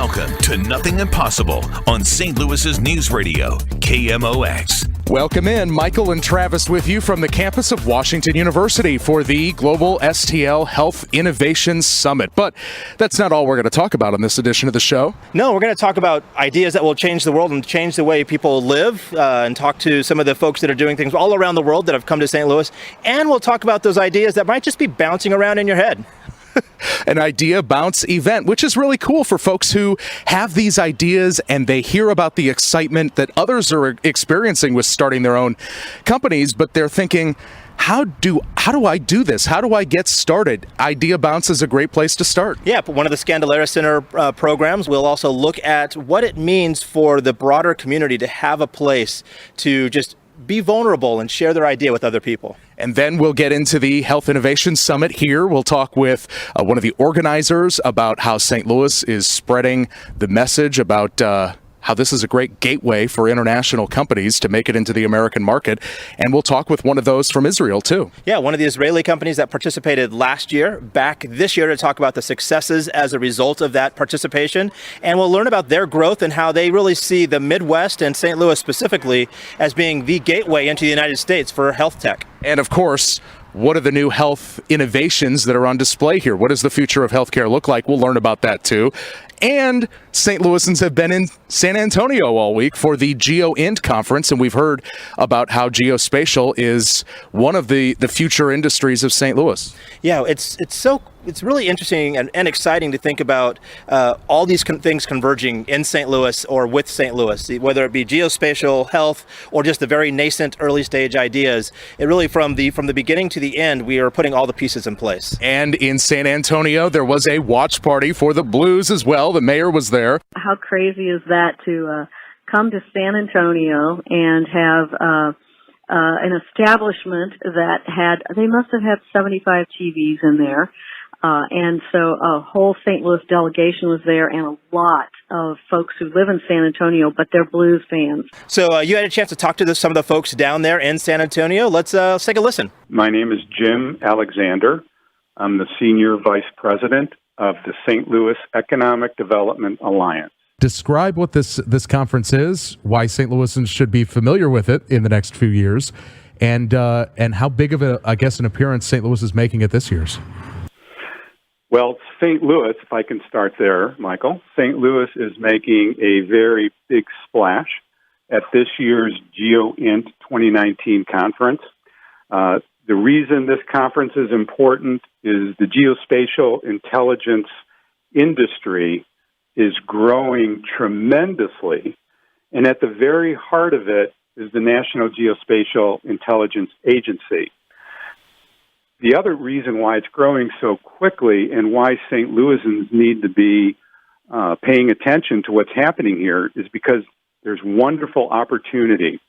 Welcome to Nothing Impossible on St. Louis's News Radio, KMOX. Welcome in. Michael and Travis with you from the campus of Washington University for the GlobalSTL Health Innovation Summit. But that's not all we're going to talk about on this edition of the show. No, we're going to talk about ideas that will change the world and change the way people live, and talk to some of the folks that are doing things all around the world that have come to St. Louis. And we'll talk about those ideas that might just be bouncing around in your head. An idea bounce event, which is really cool for folks who have these ideas and they hear about the excitement that others are experiencing with starting their own companies, but they're thinking, how do I do this? How do I get started? Idea Bounce is a great place to start. Yeah, one of the Scandalera Center programs. We'll also look at what it means for the broader community to have a place to just be vulnerable and share their idea with other people. And then we'll get into the Health Innovation Summit here. We'll talk with one of the organizers about how St. Louis is spreading the message about how this is a great gateway for international companies to make it into the American market. And we'll talk with one of those from Israel, too. Yeah, one of the Israeli companies that participated last year, back this year to talk about the successes as a result of that participation. And we'll learn about their growth and how they really see the Midwest and St. Louis specifically as being the gateway into the United States for health tech. And of course, what are the new health innovations that are on display here? What does the future of healthcare look like? We'll learn about that, too. And St. Louisans have been in San Antonio all week for the GeoInt conference, and we've heard about how geospatial is one of the future industries of St. Louis. Yeah, it's really interesting and exciting to think about all these things converging in St. Louis or with St. Louis, whether it be geospatial, health, or just the very nascent early stage ideas. It really, from the beginning to the end, we are putting all the pieces in place. And in San Antonio, there was a watch party for the Blues as well. The mayor was there. How crazy is that to come to San Antonio and have an establishment that they must have had 75 TVs in there. And so a whole St. Louis delegation was there and a lot of folks who live in San Antonio, but they're Blues fans. So you had a chance to talk to some of the folks down there in San Antonio. Let's take a listen. My name is Jim Alexander. I'm the Senior Vice President of the St. Louis Economic Development Alliance. Describe what this conference is, why St. Louisans should be familiar with it in the next few years, and how big of an appearance St. Louis is making at this year's. Well, St. Louis, if I can start there, Michael, St. Louis is making a very big splash at this year's GeoInt 2019 conference. The reason this conference is important is the geospatial intelligence industry is growing tremendously, and at the very heart of it is the National Geospatial Intelligence Agency. The other reason why it's growing so quickly and why St. Louisans need to be paying attention to what's happening here is because there's wonderful opportunity.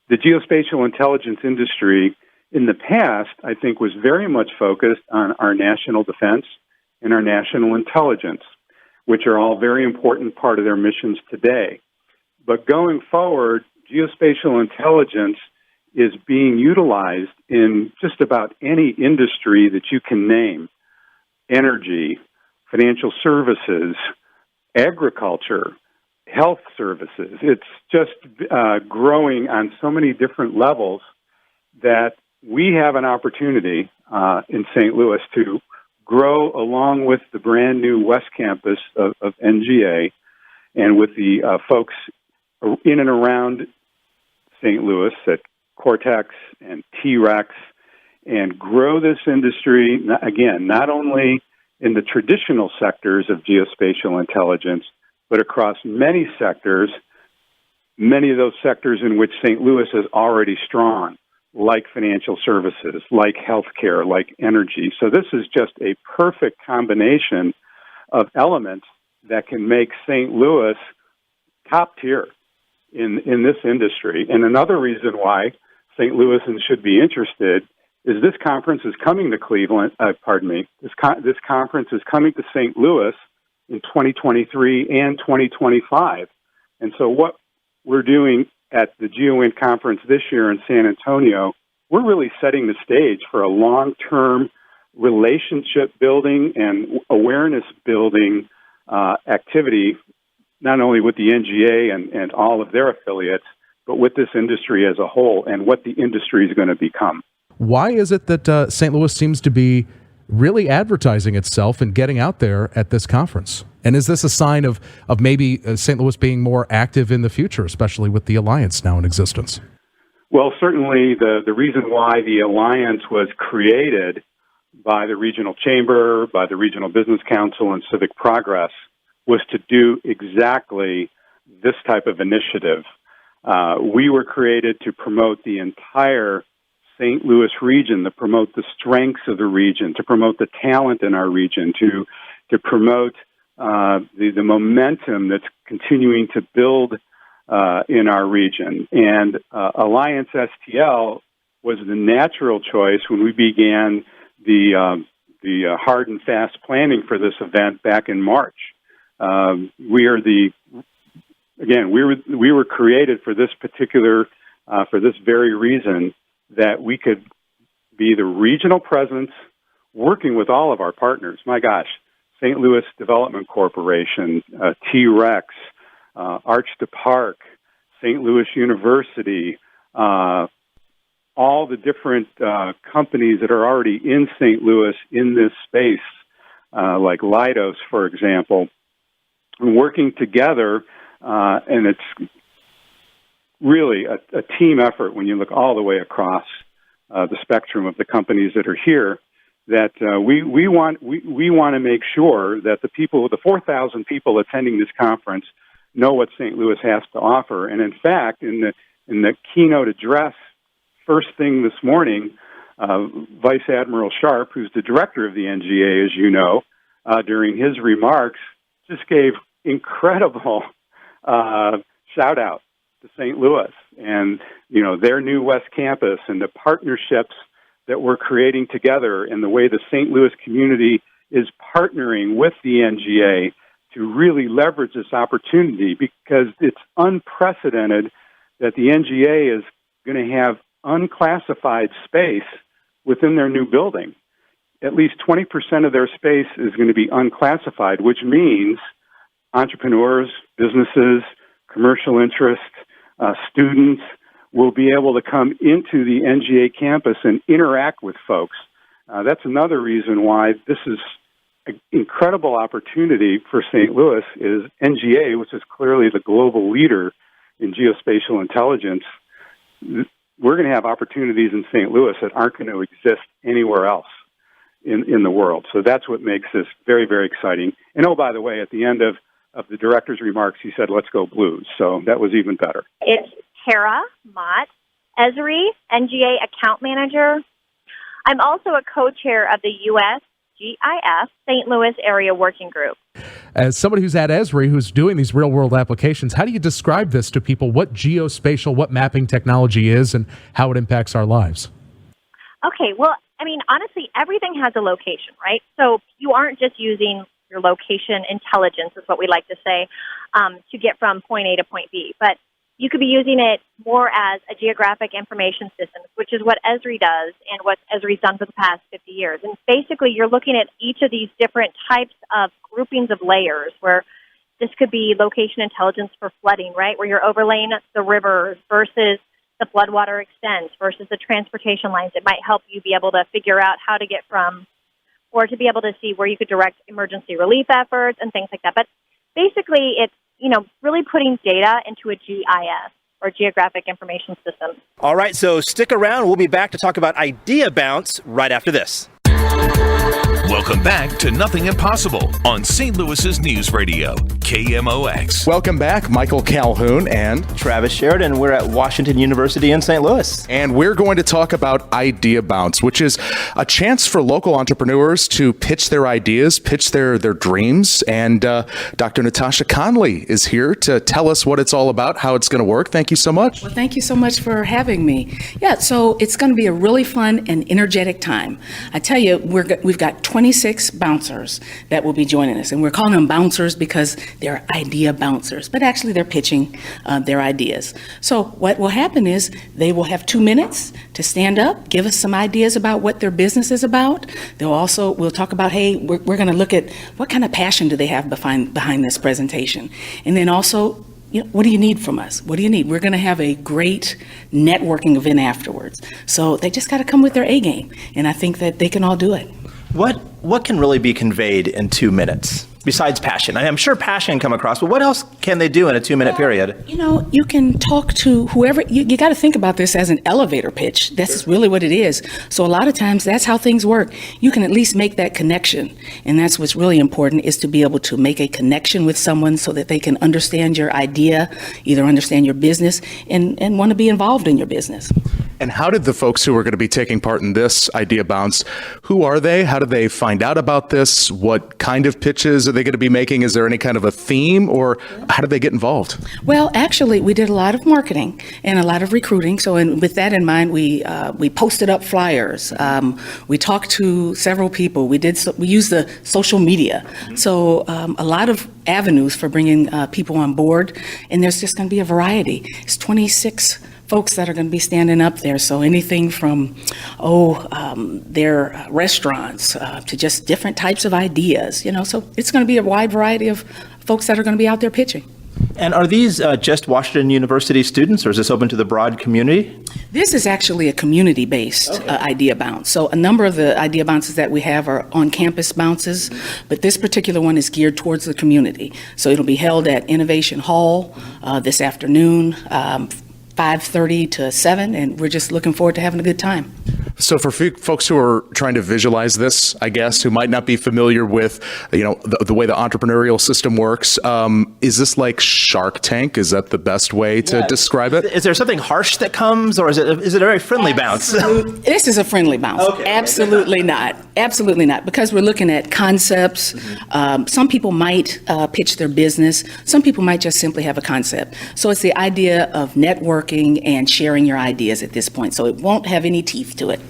The geospatial intelligence industry in the past, I think, was very much focused on our national defense and our national intelligence, which are all very important part of their missions today. But going forward, geospatial intelligence is being utilized in just about any industry that you can name: energy, financial services, agriculture, health services. It's just growing on so many different levels that we have an opportunity in St. Louis to grow along with the brand new West Campus of NGA and with the folks in and around St. Louis at Cortex and T-Rex, and grow this industry, again, not only in the traditional sectors of geospatial intelligence, but across many sectors, many of those sectors in which St. Louis is already strong, like financial services, like healthcare, like energy. So this is just a perfect combination of elements that can make St. Louis top tier in this industry. And another reason why St. Louisans should be interested is this conference is coming to Cleveland, this conference is coming to St. Louis in 2023 and 2025. And so what we're doing at the GeoInt conference this year in San Antonio, we're really setting the stage for a long-term relationship building and awareness building activity, not only with the NGA and all of their affiliates, but with this industry as a whole and what the industry is going to become. Why is it that St. Louis seems to be really advertising itself and getting out there at this conference? And is this a sign of maybe St. Louis being more active in the future, especially with the Alliance now in existence? Well, certainly the reason why the Alliance was created by the Regional Chamber, by the Regional Business Council, and Civic Progress was to do exactly this type of initiative. We were created to promote the entire St. Louis region, to promote the strengths of the region, to promote the talent in our region, to promote the momentum that's continuing to build in our region. And Alliance STL was the natural choice when we began the hard and fast planning for this event back in March. We were created for this particular, for this very reason, that we could be the regional presence working with all of our partners. My gosh, St. Louis Development Corporation, T-Rex, Arch to Park, St. Louis University, all the different companies that are already in St. Louis in this space, like Leidos, for example, working together, and it's really a team effort when you look all the way across the spectrum of the companies that are here. That we want to make sure that the 4,000 people attending this conference know what St. Louis has to offer. And in fact, in the keynote address, first thing this morning, Vice Admiral Sharp, who's the director of the NGA, as you know, during his remarks, just gave incredible shout out to St. Louis and, their new West Campus and the partnerships that we're creating together and the way the St. Louis community is partnering with the NGA to really leverage this opportunity, because it's unprecedented that the NGA is going to have unclassified space within their new building. At least 20% of their space is going to be unclassified, which means entrepreneurs, businesses, commercial interests, students will be able to come into the NGA campus and interact with folks. That's another reason why this is an incredible opportunity for St. Louis. Is NGA, which is clearly the global leader in geospatial intelligence. We're going to have opportunities in St. Louis that aren't going to exist anywhere else in the world. So that's what makes this very, very exciting. And oh, by the way, at the end of the director's remarks, he said, "Let's go Blues." So that was even better. It's Tara Mott, Esri, NGA account manager. I'm also a co-chair of the U.S. GIS St. Louis Area Working Group. As somebody who's at Esri, who's doing these real-world applications, how do you describe this to people, what geospatial, what mapping technology is, and how it impacts our lives? Okay, well, honestly, everything has a location, right? So you aren't just using your location intelligence, is what we like to say, to get from point A to point B. But you could be using it more as a geographic information system, which is what Esri does and what Esri's done for the past 50 years. And basically, you're looking at each of these different types of groupings of layers, where this could be location intelligence for flooding, right, where you're overlaying the rivers versus the floodwater extent versus the transportation lines. It might help you be able to figure out how to get from, or to be able to see where you could direct emergency relief efforts and things like that. But basically, it's really putting data into a GIS, or Geographic Information System. All right, so stick around. We'll be back to talk about Idea Bounce right after this. Welcome back to Nothing Impossible on St. Louis's News Radio, KMOX. Welcome back, Michael Calhoun and Travis Sheridan. We're at Washington University in St. Louis. And we're going to talk about Idea Bounce, which is a chance for local entrepreneurs to pitch their ideas, pitch their dreams. And Dr. Natasha Conley is here to tell us what it's all about, how it's going to work. Thank you so much. Well, thank you so much for having me. Yeah, so it's going to be a really fun and energetic time. I tell you, we've got 20 26 bouncers that will be joining us. And we're calling them bouncers because they're idea bouncers, but actually they're pitching their ideas. So what will happen is they will have 2 minutes to stand up, give us some ideas about what their business is about. We'll talk about, hey, we're going to look at what kind of passion do they have behind this presentation. And then also, what do you need from us? What do you need? We're going to have a great networking event afterwards. So they just got to come with their A game. And I think that they can all do it. What can really be conveyed in 2 minutes besides passion? I'm sure passion can come across, but what else can they do in a 2-minute period? You can talk to whoever. You got to think about this as an elevator pitch. That's really what it is. So a lot of times that's how things work. You can at least make that connection. And that's what's really important, is to be able to make a connection with someone so that they can understand your idea, either understand your business and want to be involved in your business. And how did the folks who are going to be taking part in this Idea Bounce, who are they? How did they find out about this? What kind of pitches are they going to be making? Is there any kind of a theme, or how did they get involved? Well, actually, we did a lot of marketing and a lot of recruiting. So with that in mind, we posted up flyers. We talked to several people. We used the social media. So a lot of avenues for bringing people on board. And there's just going to be a variety. It's 26 folks that are going to be standing up there. So anything from, their restaurants to just different types of ideas, so it's going to be a wide variety of folks that are going to be out there pitching. And are these just Washington University students, or is this open to the broad community? This is actually a community-based Idea Bounce. So a number of the Idea Bounces that we have are on-campus bounces, but this particular one is geared towards the community. So it'll be held at Innovation Hall this afternoon, 5:30 to 7, and we're just looking forward to having a good time. So for folks who are trying to visualize this, I guess, who might not be familiar with, the way the entrepreneurial system works, is this like Shark Tank? Is that the best way to describe it? Is there something harsh that comes, or is it a very friendly bounce? This is a friendly bounce. Okay. Absolutely not. Absolutely not. Because we're looking at concepts. Some people might pitch their business. Some people might just simply have a concept. So it's the idea of networking and sharing your ideas at this point. So it won't have any teeth to it.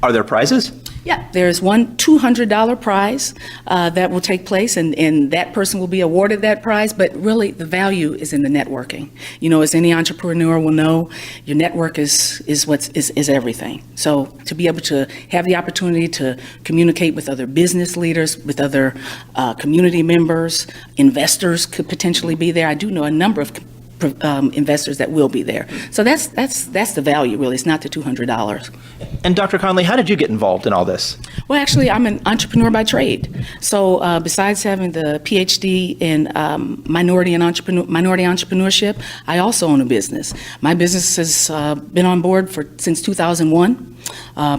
Are there prizes? Yeah, there's one $200 prize that will take place, and that person will be awarded that prize. But really, the value is in the networking. As any entrepreneur will know, your network is everything. So to be able to have the opportunity to communicate with other business leaders, with other community members, investors could potentially be there. I do know a number of investors that will be there. So that's the value, really. It's not the $200. And Dr. Conley, how did you get involved in all this? Well, actually, I'm an entrepreneur by trade. So besides having the PhD in minority entrepreneurship, I also own a business. My business has been on board since 2001.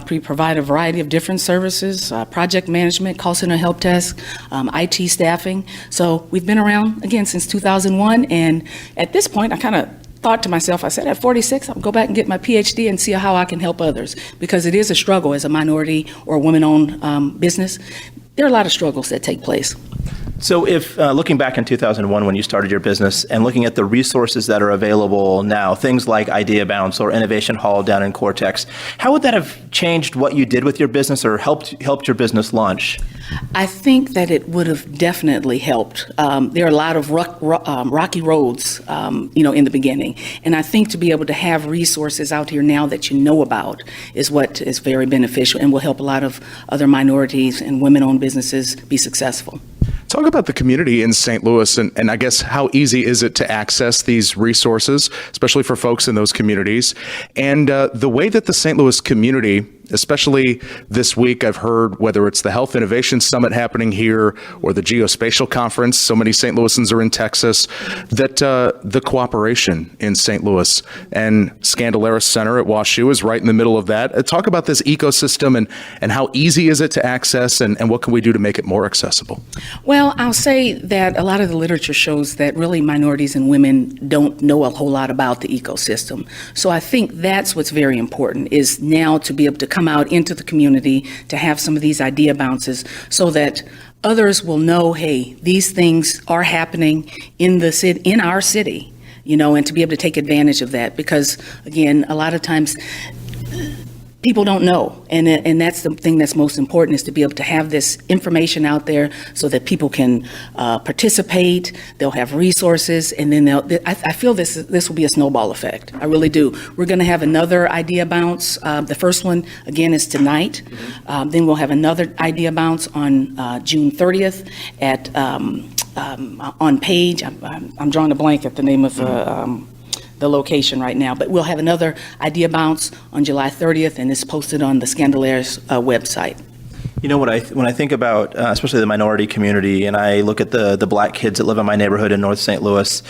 We provide a variety of different services, project management, call center help desk, IT staffing. So we've been around, again, since 2001. And at this point, I kind of thought to myself, I said, at 46, I'll go back and get my PhD and see how I can help others. Because it is a struggle as a minority or women-owned business. There are a lot of struggles that take place. So if looking back in 2001 when you started your business and looking at the resources that are available now, things like Idea Bounce or Innovation Hall down in Cortex, how would that have changed what you did with your business or helped your business launch? I think that it would have definitely helped. There are a lot of rocky roads, in the beginning. And I think to be able to have resources out here now that you know about is what is very beneficial and will help a lot of other minorities and women-owned businesses be successful. Talk about the community in St. Louis and I guess how easy is it to access these resources, especially for folks in those communities, and the way that the St. Louis community, especially this week, I've heard, whether it's the Health Innovation Summit happening here or the Geospatial Conference, so many St. Louisans are in Texas, that the cooperation in St. Louis and Scandalaris Center at WashU is right in the middle of that. Talk about this ecosystem and how easy is it to access and what can we do to make it more accessible? Well, I'll say that a lot of the literature shows that really minorities and women don't know a whole lot about the ecosystem. So I think that's what's very important, is now to be able to come out into the community, to have some of these idea bounces so that others will know, hey, these things are happening in our city, and to be able to take advantage of that. Because again, a lot of times people don't know, and that's the thing that's most important, is to be able to have this information out there so that people can participate. They'll have resources, and then I feel this will be a snowball effect. I really do. We're going to have another idea bounce. The first one again is tonight. Then we'll have another idea bounce on June 30th at on Page. I'm drawing a blank at the name of the location right now, but we'll have another idea bounce on July 30th, and it's posted on the Scandalaris website. You know, when I think about especially the minority community, and I look at the black kids that live in my neighborhood in North St. Louis,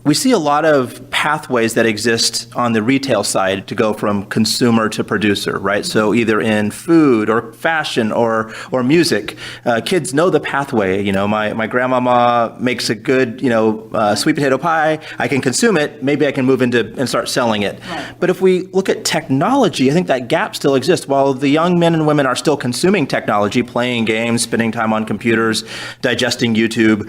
we see a lot of pathways that exist on the retail side to go from consumer to producer, right? So either in food or fashion or music, kids know the pathway. You know, my grandmama makes a good, sweet potato pie. I can consume it. Maybe I can move into and start selling it. Right. But if we look at technology, I think that gap still exists. While the young men and women are still consuming technology, playing games, spending time on computers, digesting YouTube,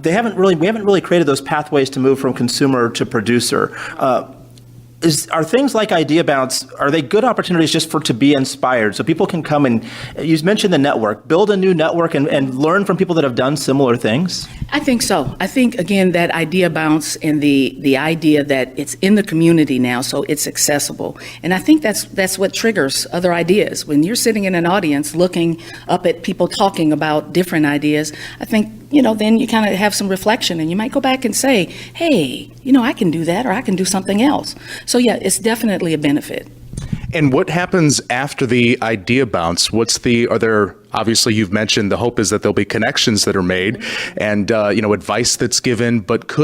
we haven't really created those pathways to move from consumer to producer. Are things like Idea Bounce, are they good opportunities just to be inspired so people can come and, you mentioned the network, build a new network and learn from people that have done similar things? I think so. I think, again, that Idea Bounce and the idea that it's in the community now, so it's accessible. And I think that's what triggers other ideas. When you're sitting in an audience looking up at people talking about different ideas, I think, then you kind of have some reflection, and you might go back and say, hey, I can do that, or I can do something else. So yeah, it's definitely a benefit. And what happens after the idea bounce? Obviously you've mentioned the hope is that there'll be connections that are made and, advice that's given, but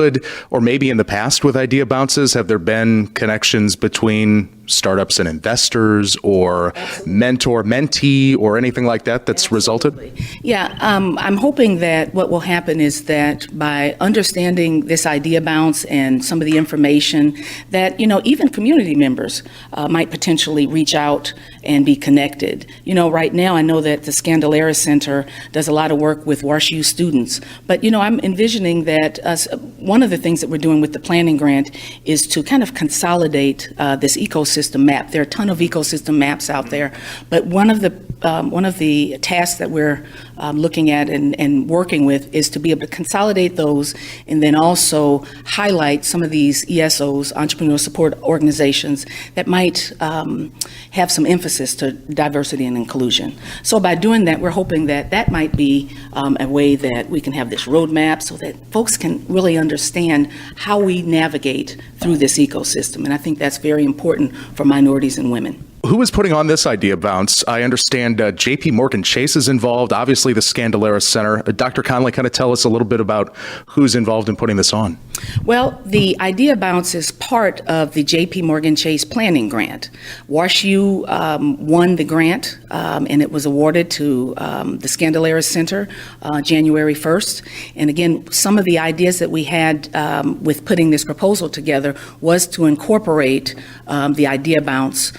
or maybe in the past with idea bounces, have there been connections between startups and investors or mentor-mentee or anything like that that's resulted? Yeah, I'm hoping that what will happen is that by understanding this idea bounce and some of the information that, even community members might potentially reach out and be connected. Right now I know that the Scandalaris Center does a lot of work with WashU students, but I'm envisioning that one of the things that we're doing with the planning grant is to kind of consolidate this ecosystem map. There are a ton of ecosystem maps out there, but one of the tasks that we're looking at and working with is to be able to consolidate those and then also highlight some of these ESOs, entrepreneur support organizations, that might have some emphasis to diversity and inclusion. So by doing that, we're hoping that might be a way that we can have this roadmap so that folks can really understand how we navigate through this ecosystem. And I think that's very important for minorities and women. Who is putting on this idea bounce? I understand JP Morgan Chase is involved, obviously the Scandalaris Center. Dr. Conley, kind of tell us a little bit about who's involved in putting this on. Well, the idea bounce is part of the JP Morgan Chase planning grant. WashU won the grant and it was awarded to the Scandalaris Center January 1st. And again, some of the ideas that we had with putting this proposal together was to incorporate the idea bounce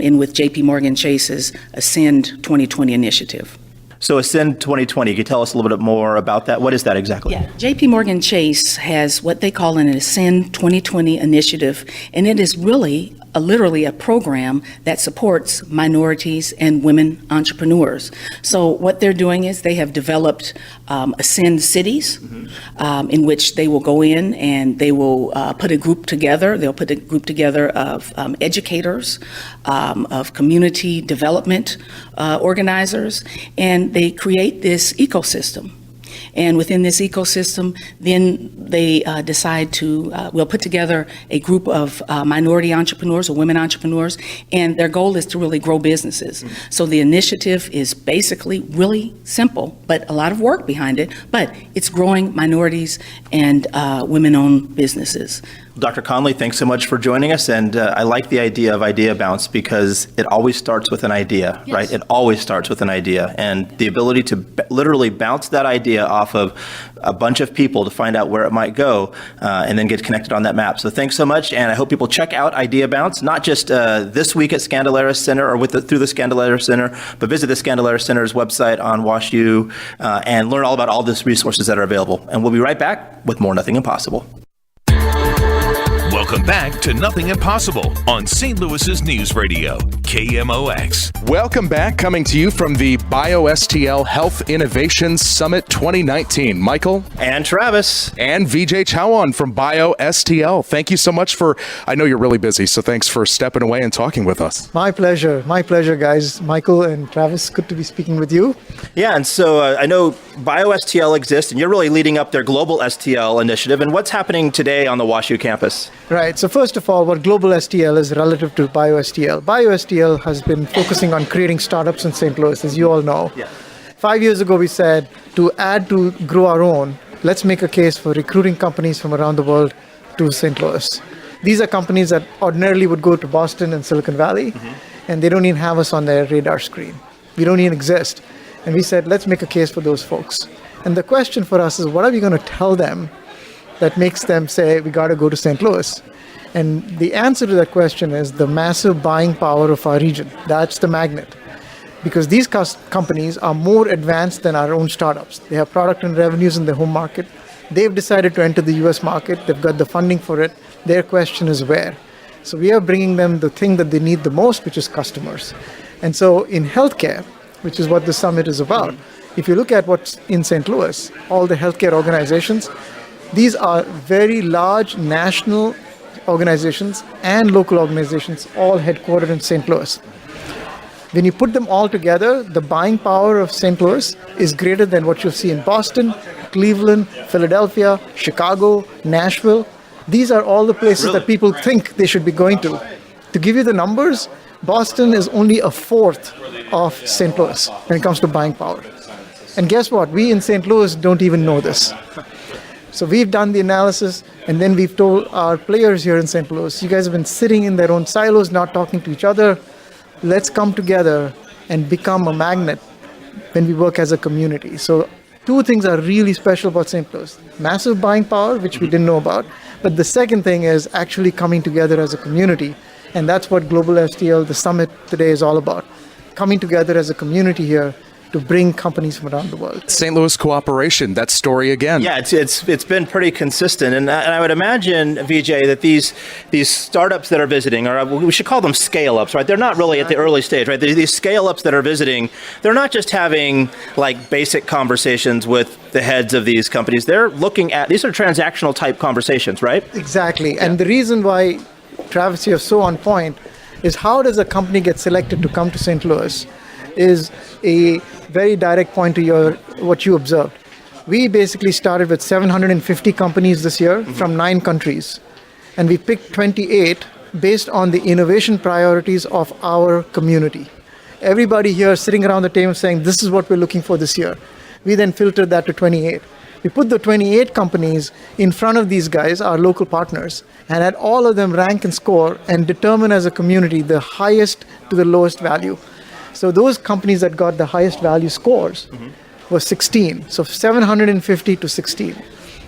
in with JP Morgan Chase's Ascend 2020 initiative. So Ascend 2020, can you tell us a little bit more about that? What is that exactly? Yeah, JP Morgan Chase has what they call an Ascend 2020 initiative, and it is really literally a program that supports minorities and women entrepreneurs. So what they're doing is they have developed Ascend cities in which they will go in and they will put a group together. They'll put a group together of educators, of community development organizers, and they create this ecosystem. And within this ecosystem, then they decide we'll put together a group of minority entrepreneurs or women entrepreneurs, and their goal is to really grow businesses. So the initiative is basically really simple, but a lot of work behind it, but it's growing minorities and women-owned businesses. Dr. Conley, thanks so much for joining us. And I like the idea of Idea Bounce because it always starts with an idea, yes. Right? It always starts with an idea. And the ability to literally bounce that idea off of a bunch of people to find out where it might go and then get connected on that map. So thanks so much. And I hope people check out Idea Bounce, not just this week at Scandalaris Center or through the Scandalaris Center, but visit the Scandalaris Center's website on WashU and learn all about all these resources that are available. And we'll be right back with more Nothing Impossible. Welcome back to Nothing Impossible on St. Louis's News Radio, KMOX. Welcome back, coming to you from the GlobalSTL Health Innovation Summit 2019. Michael. And Travis. And Vijay Chauhan from GlobalSTL. Thank you so much I know you're really busy, so thanks for stepping away and talking with us. My pleasure, guys. Michael and Travis, good to be speaking with you. Yeah, and so I know BioSTL exists, and you're really leading up their GlobalSTL initiative. And what's happening today on the WashU campus? Right, so first of all, what GlobalSTL is relative to BioSTL. BioSTL has been focusing on creating startups in St. Louis, as you all know. Yeah. 5 years ago, we said to grow our own, let's make a case for recruiting companies from around the world to St. Louis. These are companies that ordinarily would go to Boston and Silicon Valley, and they don't even have us on their radar screen. We don't even exist. And we said, let's make a case for those folks. And the question for us is, what are we going to tell them that makes them say, we got to go to St. Louis? And the answer to that question is the massive buying power of our region. That's the magnet. Because these companies are more advanced than our own startups. They have product and revenues in their home market. They've decided to enter the US market. They've got the funding for it. Their question is where. So we are bringing them the thing that they need the most, which is customers. And so in healthcare, which is what the summit is about, if you look at what's in St. Louis, all the healthcare organizations, these are very large national organizations and local organizations, all headquartered in St. Louis. When you put them all together, the buying power of St. Louis is greater than what you'll see in Boston, Cleveland, Philadelphia, Chicago, Nashville. These are all the places that people think they should be going to. To give you the numbers, Boston is only a fourth of St. Louis when it comes to buying power. And guess what? We in St. Louis don't even know this. So we've done the analysis, and then we've told our players here in St. Louis, you guys have been sitting in their own silos, not talking to each other. Let's come together and become a magnet when we work as a community. So two things are really special about St. Louis. Massive buying power, which we didn't know about. But the second thing is actually coming together as a community. And that's what GlobalSTL, the summit today, is all about. Coming together as a community here to bring companies from around the world. St. Louis cooperation, that story again. Yeah, it's been pretty consistent, and I would imagine, Vijay, that these startups that are visiting, or we should call them scale-ups, right? They're not really at the early stage, right? These scale-ups that are visiting, they're not just having like basic conversations with the heads of these companies. They're looking at, these are transactional type conversations, right? Exactly, and the reason why, Travis, you're so on point, is how does a company get selected to come to St. Louis is a very direct point to what you observed. We basically started with 750 companies this year from 9 countries. And we picked 28 based on the innovation priorities of our community. Everybody here sitting around the table saying, this is what we're looking for this year. We then filtered that to 28. We put the 28 companies in front of these guys, our local partners, and had all of them rank and score and determine as a community the highest to the lowest value. So those companies that got the highest value scores were 16. So 750 to 16.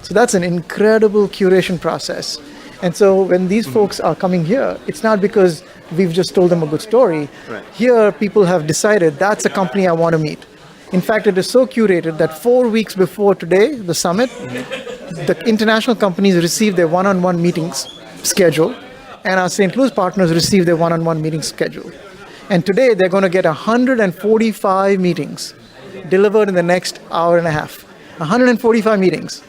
So that's an incredible curation process. And so when these folks are coming here, it's not because we've just told them a good story. Right. Here, people have decided that's a company I want to meet. In fact, it is so curated that 4 weeks before today, the summit, the international companies receive their one-on-one meetings schedule, and our St. Louis partners receive their one-on-one meetings schedule. And today, they're going to get 145 meetings delivered in the next hour and a half. 145 meetings.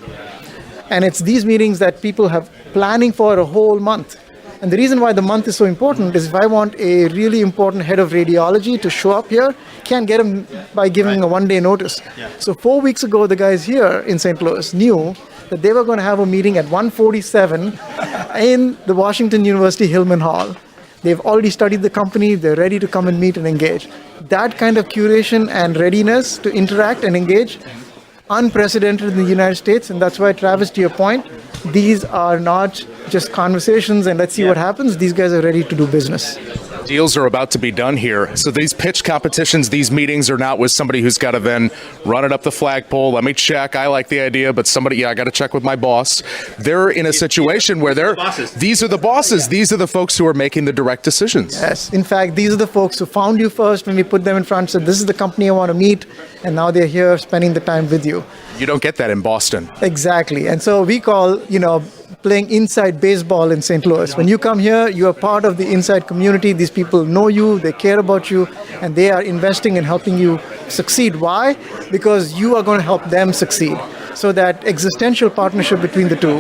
And it's these meetings that people have planning for a whole month. And the reason why the month is so important is if I want a really important head of radiology to show up here, can't get him by giving a one-day notice. Yeah. So 4 weeks ago, the guys here in St. Louis knew that they were going to have a meeting at 1:47 in the Washington University Hillman Hall. They've already studied the company. They're ready to come and meet and engage. That kind of curation and readiness to interact and engage, unprecedented in the United States. And that's why, Travis, to your point, these are not just conversations and let's see what happens. These guys are ready to do business. Deals are about to be done here. So these pitch competitions, these meetings are not with somebody who's got to then run it up the flagpole. Let me check. I like the idea, but I got to check with my boss. They're in a situation where these are the bosses. These are the folks who are making the direct decisions. Yes. In fact, these are the folks who found you first when we put them in front, said, this is the company I want to meet. And now they're here spending the time with you. You don't get that in Boston. Exactly. And so we call, playing inside baseball in St. Louis. When you come here, you are part of the inside community. These people know you, they care about you, and they are investing in helping you succeed. Why? Because you are going to help them succeed. So that existential partnership between the two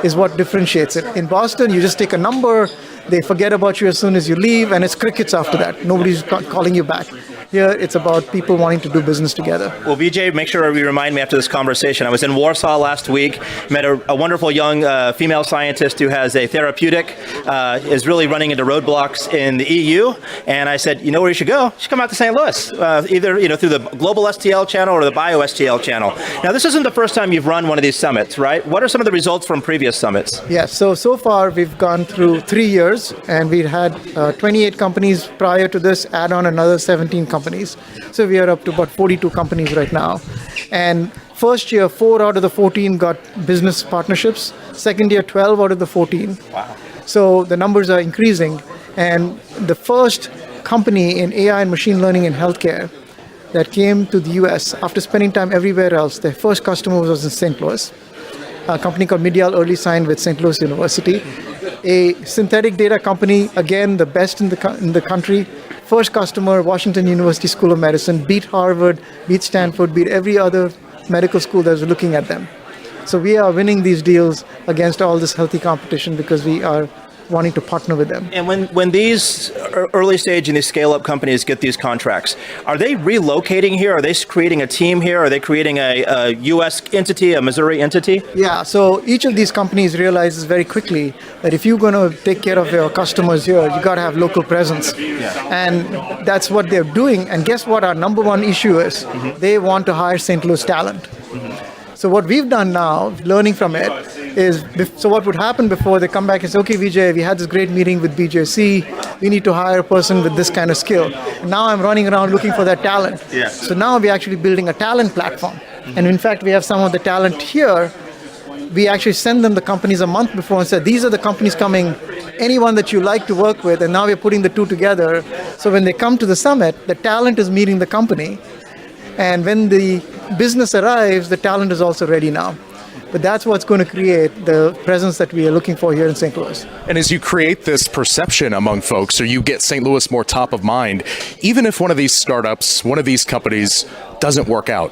is what differentiates it. In Boston, you just take a number, they forget about you as soon as you leave, and it's crickets after that. Nobody's calling you back. Here, it's about people wanting to do business together. Well, Vijay, make sure you remind me after this conversation. I was in Warsaw last week, met a wonderful young female scientist who has a therapeutic, is really running into roadblocks in the EU. And I said, you know where you should go? You should come out to St. Louis, either through the GlobalSTL channel or the BioSTL channel. Now, this isn't the first time you've run one of these summits, right? What are some of the results from previous summits? Yes, so far we've gone through 3 years, and we've had 28 companies prior to this, add on another 17 companies. So we are up to about 42 companies right now. And first year, 4 out of the 14 got business partnerships. Second year, 12 out of the 14. Wow. So the numbers are increasing. And the first company in AI and machine learning in healthcare that came to the US after spending time everywhere else, their first customer was in St. Louis. A company called Medial Early signed with St. Louis University. A synthetic data company, again, the best in the country. First customer, Washington University School of Medicine, beat Harvard, beat Stanford, beat every other medical school that was looking at them. So we are winning these deals against all this healthy competition because we are wanting to partner with them. And when these early stage and these scale-up companies get these contracts, are they relocating here? Are they creating a team here? Are they creating a U.S. entity, a Missouri entity? Yeah, so each of these companies realizes very quickly that if you're going to take care of your customers here, you got to have local presence. Yeah. And that's what they're doing. And guess what our number one issue is? Mm-hmm. They want to hire St. Louis talent. Mm-hmm. So what we've done now, learning from it, is, so what would happen before, they come back and say, okay, Vijay, we had this great meeting with BJC, we need to hire a person with this kind of skill. And now I'm running around looking for that talent. Yeah. So now we're actually building a talent platform. Mm-hmm. And in fact, we have some of the talent here. We actually send them the companies a month before and said, these are the companies coming, anyone that you like to work with, and now we're putting the two together. So when they come to the summit, the talent is meeting the company. And when the business arrives, the talent is also ready now. But that's what's going to create the presence that we are looking for here in St. Louis. And as you create this perception among folks, or you get St. Louis more top of mind, even if one of these startups, one of these companies doesn't work out,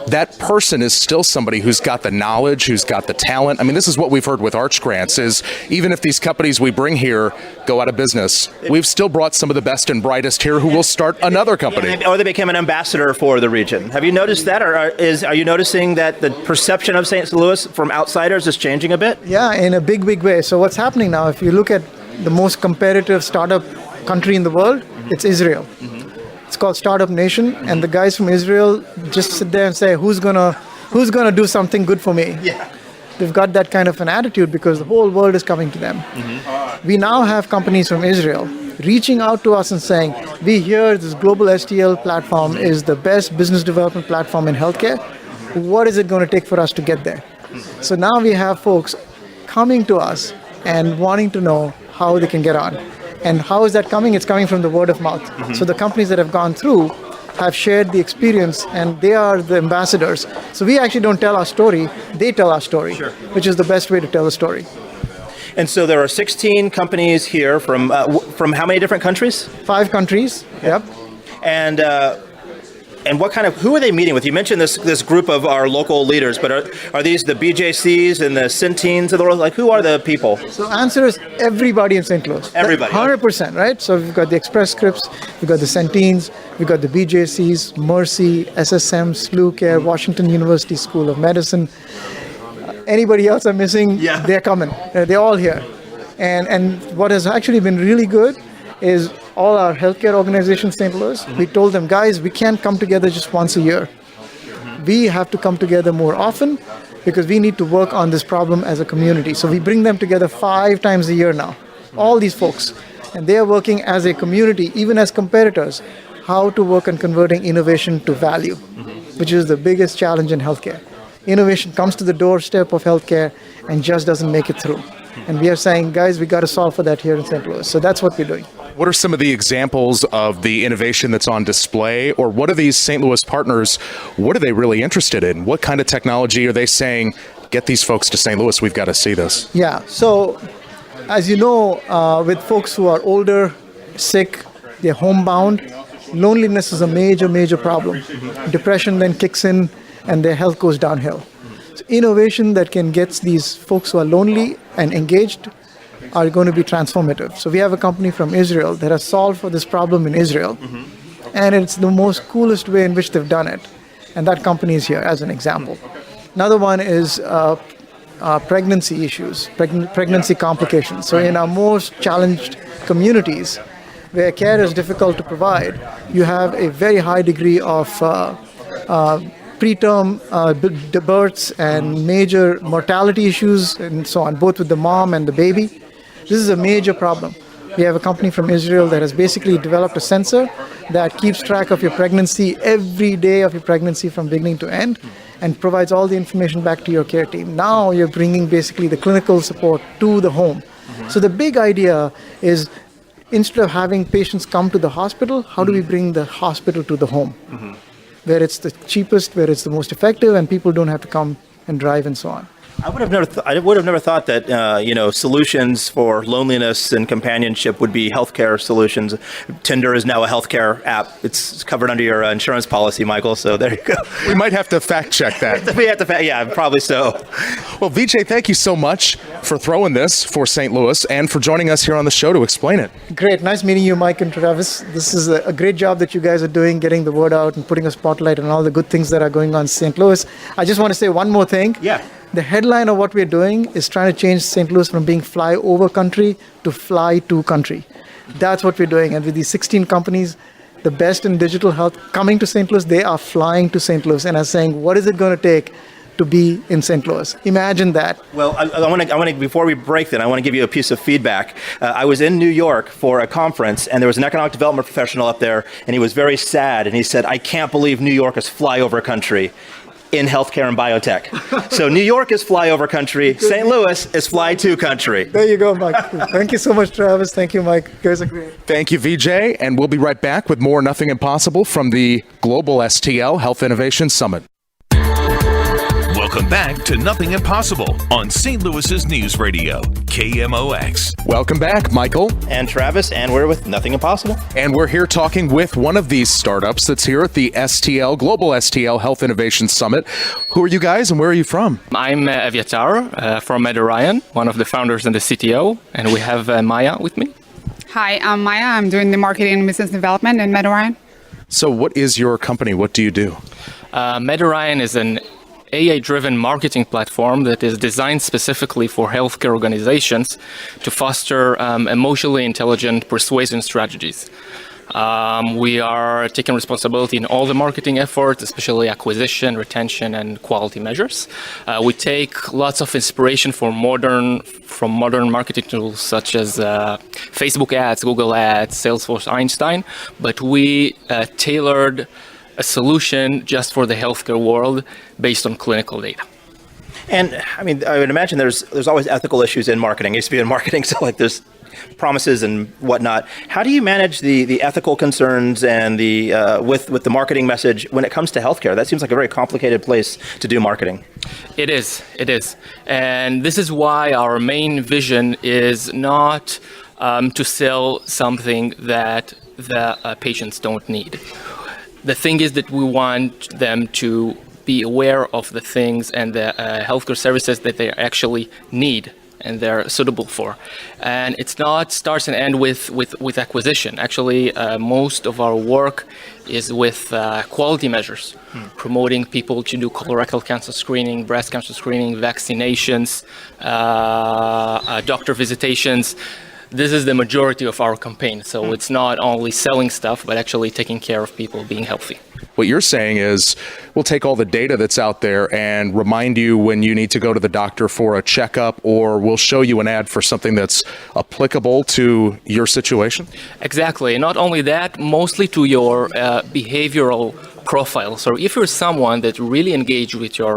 that person is still somebody who's got the knowledge, who's got the talent. I mean, this is what we've heard with Arch Grants, is even if these companies we bring here go out of business, we've still brought some of the best and brightest here who will start another company. Yeah, or they became an ambassador for the region. Have you noticed that? Or are you noticing that the perception of St. Louis from outsiders is changing a bit? Yeah, in a big way. So what's happening now, if you look at the most competitive startup country in the world, it's Israel. Mm-hmm. It's called Startup Nation, and the guys from Israel just sit there and say, who's gonna do something good for me? Yeah. They've got that kind of an attitude because the whole world is coming to them. Mm-hmm. We now have companies from Israel reaching out to us and saying, we hear this GlobalSTL platform is the best business development platform in healthcare. What is it going to take for us to get there? So now we have folks coming to us and wanting to know how they can get on. And how is that coming? It's coming from the word of mouth. Mm-hmm. So the companies that have gone through have shared the experience, and they are the ambassadors. So we actually don't tell our story, they tell our story, sure, which is the best way to tell a story. And so there are 16 companies here from how many different countries? 5 countries, yep. And what kind of, who are they meeting with? You mentioned this group of our local leaders, but are these the BJCs and the Centenes of the world? Like, who are the people? So answer is everybody in St. Louis. Everybody. 100%, right? So we've got the Express Scripts, we've got the Centenes, we've got the BJCs, Mercy, SSM, SLU Care, Washington University School of Medicine. Anybody else I'm missing? Yeah. They're coming. They're all here. And what has actually been really good is all our healthcare organizations in St. Louis, mm-hmm, we told them, guys, we can't come together just once a year. Mm-hmm. We have to come together more often because we need to work on this problem as a community. So we bring them together 5 times a year now, all these folks. And they are working as a community, even as competitors, how to work on converting innovation to value, mm-hmm, which is the biggest challenge in healthcare. Innovation comes to the doorstep of healthcare and just doesn't make it through. And we are saying, guys, we got to solve for that here in St. Louis. So that's what we're doing. What are some of the examples of the innovation that's on display, or what are these St. Louis partners, what are they really interested in? What kind of technology are they saying, get these folks to St. Louis. We've got to see this. Yeah. So, as you know, with folks who are older, sick, they're homebound, loneliness is a major, major problem. Depression then kicks in and their health goes downhill. So innovation that can get these folks who are lonely and engaged are going to be transformative. So we have a company from Israel that has solved for this problem in Israel. And it's the most coolest way in which they've done it. And that company is here as an example. Another one is pregnancy issues, pregnancy complications. So in our most challenged communities, where care is difficult to provide, you have a very high degree of preterm births and major mortality issues and so on, both with the mom and the baby. This is a major problem. We have a company from Israel that has basically developed a sensor that keeps track of your pregnancy every day of your pregnancy from beginning to end and provides all the information back to your care team. Now you're bringing basically the clinical support to the home. So the big idea is, instead of having patients come to the hospital, how do we bring the hospital to the home? Where it's the cheapest, where it's the most effective, and people don't have to come and drive and so on. I would have never thought that solutions for loneliness and companionship would be healthcare solutions. Tinder is now a healthcare app. It's covered under your insurance policy, Michael. So there you go. We might have to fact check that. We have to, yeah, probably so. Well, Vijay, thank you so much for throwing this for St. Louis and for joining us here on the show to explain it. Great. Nice meeting you, Mike and Travis. This is a great job that you guys are doing, getting the word out and putting a spotlight on all the good things that are going on in St. Louis. I just want to say one more thing. Yeah. The headline of what we're doing is trying to change St. Louis from being flyover country to fly to country. That's what we're doing. And with these 16 companies, the best in digital health coming to St. Louis, they are flying to St. Louis and are saying, what is it going to take to be in St. Louis? Imagine that. Well, I want to before we break then, I want to give you a piece of feedback. I was in New York for a conference, and there was an economic development professional up there, and he was very sad, and he said, I can't believe New York is flyover country in healthcare and biotech. So New York is flyover country, St. Louis is fly to country. There you go, Mike. Thank you so much, Travis. Thank you, Mike. You guys are great. Thank you, Vijay, and we'll be right back with more Nothing Impossible from the GlobalSTL Health Innovation Summit. Welcome back to Nothing Impossible on St. Louis's News Radio, KMOX. Welcome back, Michael. And Travis, and we're with Nothing Impossible. And we're here talking with one of these startups that's here at the GlobalSTL Health Innovation Summit. Who are you guys and where are you from? I'm Aviatar from MedOrion, one of the founders and the CTO, and we have Maya with me. Hi, I'm Maya. I'm doing the marketing and business development in MedOrion. So what is your company? What do you do? MedOrion is an AI-driven marketing platform that is designed specifically for healthcare organizations to foster emotionally intelligent persuasion strategies. We are taking responsibility in all the marketing efforts, especially acquisition, retention, and quality measures. We take lots of inspiration from modern marketing tools such as Facebook ads, Google ads, Salesforce, Einstein, but we tailored a solution just for the healthcare world based on clinical data. And I mean, I would imagine there's always ethical issues in marketing. I used to be in marketing, so like there's promises and whatnot. How do you manage the ethical concerns and the with the marketing message when it comes to healthcare? That seems like a very complicated place to do marketing. It is. And this is why our main vision is not to sell something that the patients don't need. The thing is that we want them to be aware of the things and the healthcare services that they actually need and they're suitable for. And it's not starts and end with acquisition. Actually, most of our work is with quality measures, promoting people to do colorectal cancer screening, breast cancer screening, vaccinations, doctor visitations. This is the majority of our campaign. So it's not only selling stuff, but actually taking care of people being healthy. What you're saying is we'll take all the data that's out there and remind you when you need to go to the doctor for a checkup, or we'll show you an ad for something that's applicable to your situation? Exactly. Not only that, mostly to your behavioral profile. So if you're someone that really engaged with your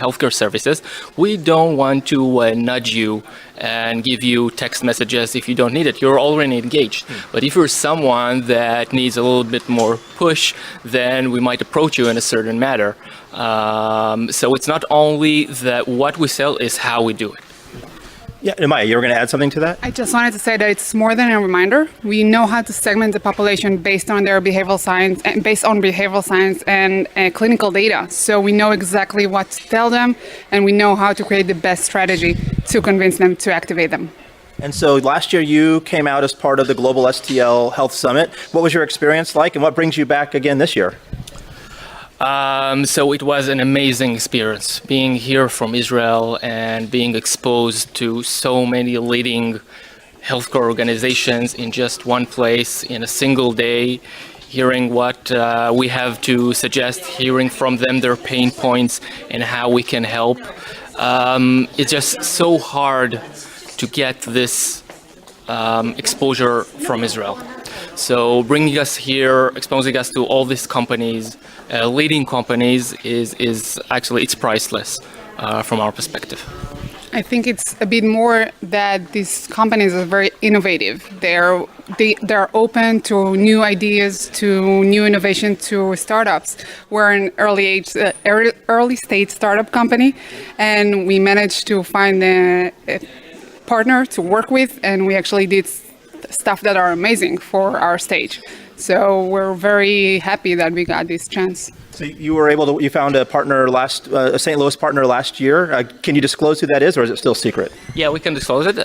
healthcare services, we don't want to nudge you and give you text messages if you don't need it. You're already engaged. But if you're someone that needs a little bit more push, then we might approach you in a certain manner. So it's not only that what we sell, is how we do it. Yeah, Maya, you were going to add something to that? I just wanted to say that it's more than a reminder. We know how to segment the population based on their behavioral science and clinical data. So we know exactly what to tell them, and we know how to create the best strategy to convince them to activate them. And so last year you came out as part of the GlobalSTL Health Summit. What was your experience like, and what brings you back again this year? So it was an amazing experience being here from Israel and being exposed to so many leading healthcare organizations in just one place in a single day, hearing what we have to suggest, hearing from them their pain points and how we can help. It's just so hard to get this exposure from Israel. So bringing us here, exposing us to all these companies, leading companies, is actually, it's priceless from our perspective. I think it's a bit more that these companies are very innovative. They're open to new ideas, to new innovation, to startups. We're an early stage startup company, and we managed to find a partner to work with, and we actually did stuff that are amazing for our stage. So we're very happy that we got this chance. So you found a partner a St. Louis partner last year. Can you disclose who that is, or is it still secret? Yeah, we can disclose it.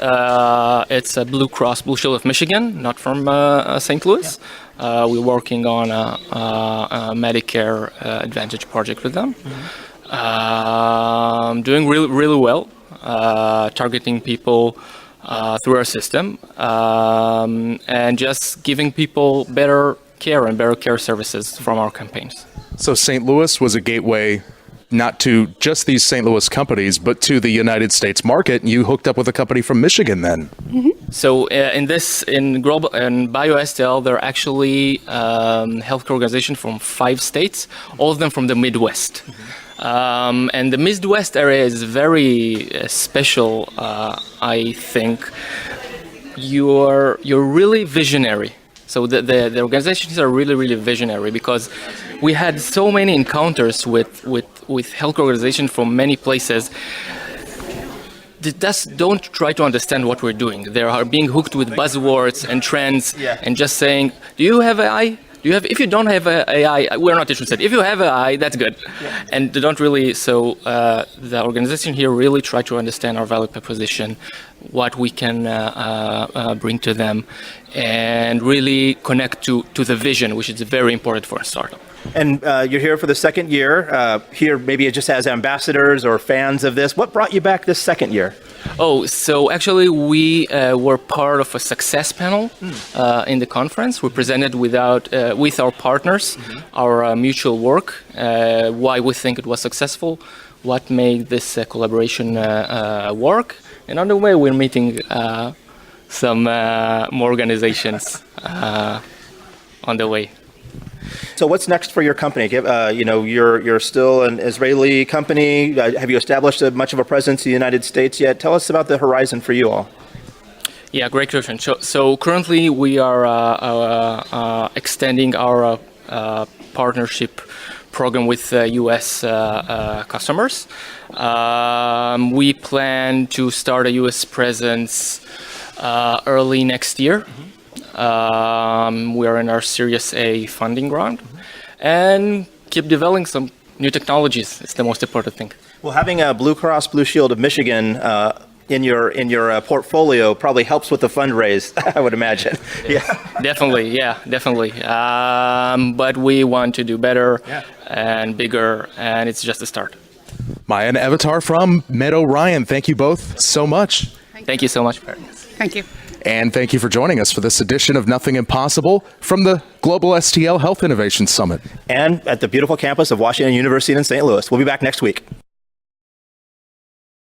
It's Blue Cross Blue Shield of Michigan, not from St. Louis. Yeah. We're working on a Medicare Advantage project with them. Mm-hmm. Doing really well, targeting people through our system, and just giving people better care and better care services from our campaigns. So St. Louis was a gateway not to just these St. Louis companies, but to the United States market. You hooked up with a company from Michigan then. Mm-hmm. So in BioSTL, they're actually healthcare organization from 5 states, all of them from the Midwest. Mm-hmm. And the Midwest area is very special, I think. You're really visionary. So the organizations are really visionary, because we had so many encounters with health organizations from many places that just don't try to understand what we're doing. They are being hooked with buzzwords and trends, and just saying, do you have AI? If you don't have AI, we're not interested. If you have AI, that's good. Yeah. And they don't really, so the organization here really try to understand our value proposition, what we can bring to them, and really connect to the vision, which is very important for a startup. And you're here for the second year. Here, maybe just as ambassadors or fans of this. What brought you back this second year? Oh, so actually we were part of a success panel in the conference. We presented with our partners, our mutual work, why we think it was successful, what made this collaboration work. And on the way, we're meeting some more organizations on the way. So what's next for your company? You're still an Israeli company. Have you established much of a presence in the United States yet? Tell us about the horizon for you all. Yeah, great question. So currently we are extending our partnership program with U.S. customers. We plan to start a U.S. presence early next year. We are in our Series A funding round, and keep developing some new technologies. It's the most important thing. Well, having a Blue Cross Blue Shield of Michigan in your portfolio probably helps with the fundraise, I would imagine. Yeah, definitely. But we want to do better and bigger, and it's just a start. Maya and Avatar from Meadow Ryan, thank you both so much. Thank you so much. Thank you. And thank you for joining us for this edition of Nothing Impossible from the GlobalSTL Health Innovation Summit. And at the beautiful campus of Washington University in St. Louis. We'll be back next week.